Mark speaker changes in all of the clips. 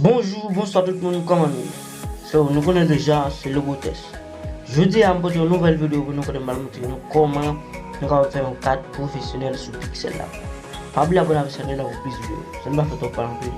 Speaker 1: Bonjour, bonsoir tout le monde, comment nous connaissons déjà, c'est le beau test. Je dis à une nouvelle vidéo pour nous montrer comment nous allons faire un cadre professionnel sur pixellab. Pas oublier de vous abonner à la vidéo, ça ne va pas faire un peu.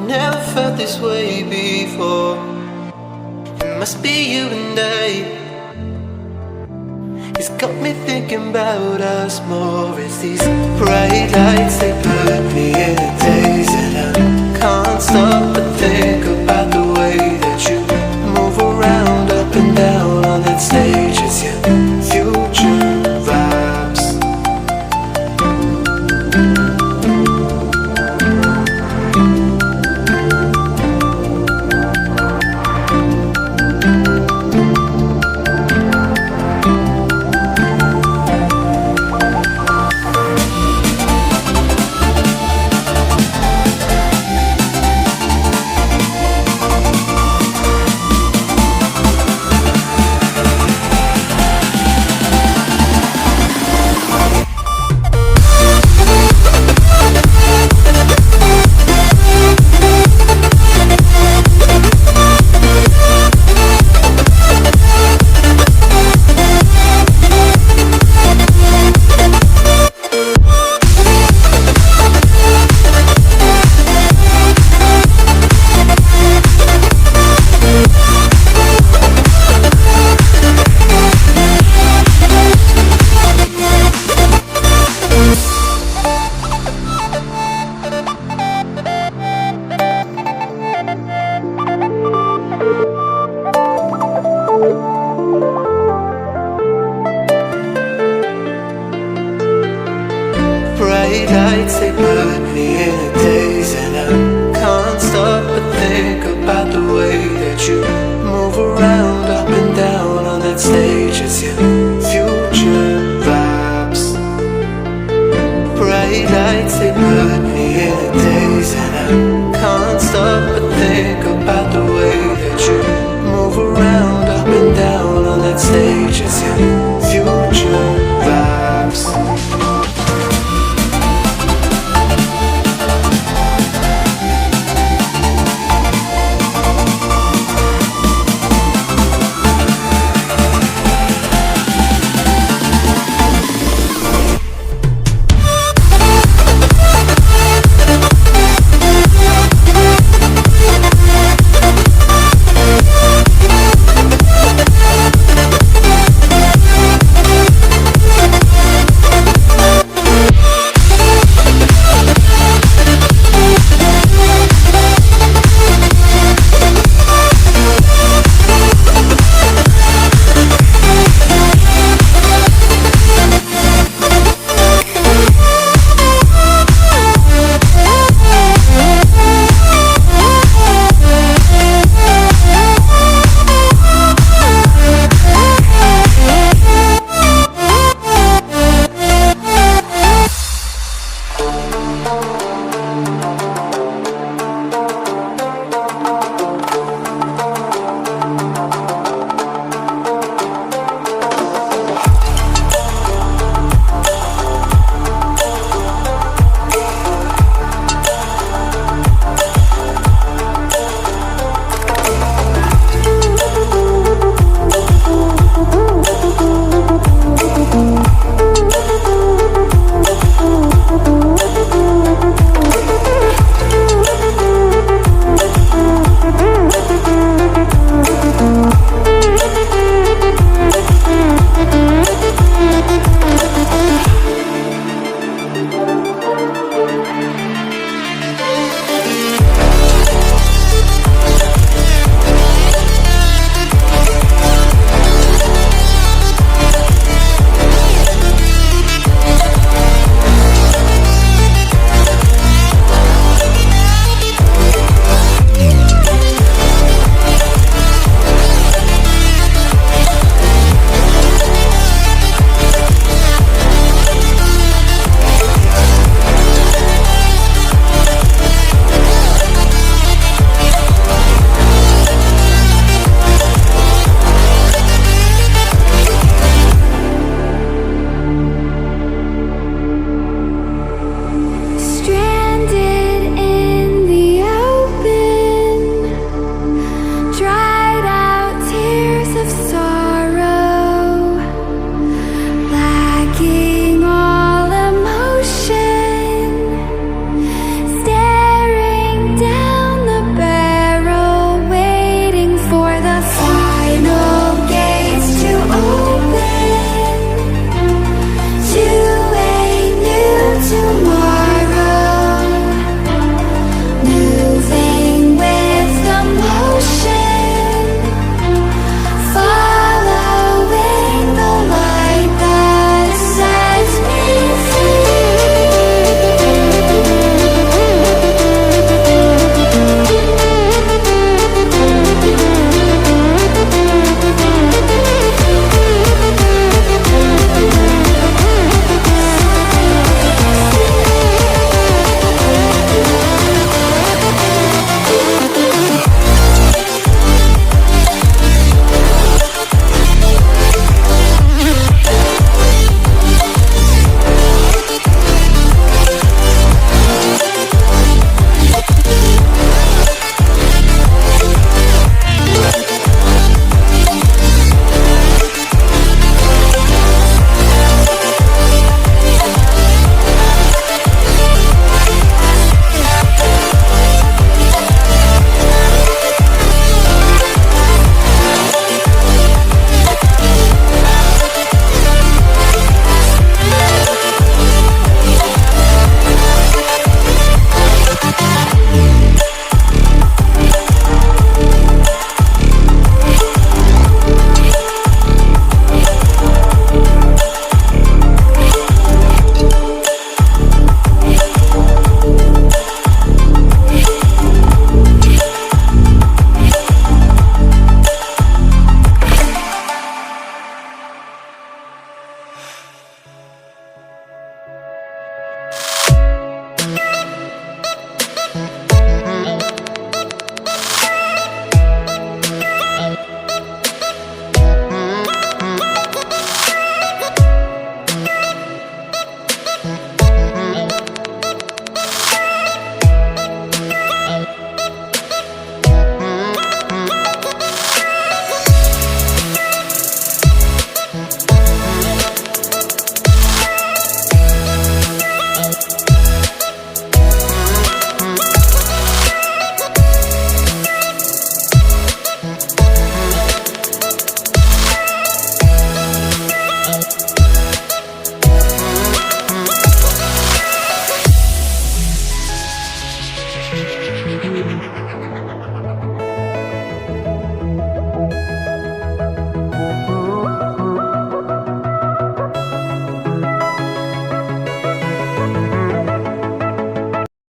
Speaker 2: Never felt this way before. It must be you and I. It's got me thinking about us more. It's these bright lights, they put me in a daze, and I can't stop but think about the way that you move around, up and down on that stage. It's your future vibes. Bright lights, they put me in a daze, and I can't stop but think about the way that you move around, up and down on that stage. It's your future vibes. Bright lights, they put me in a daze, and I can't stop but think about the way that you move around, up and down on that stage. It's your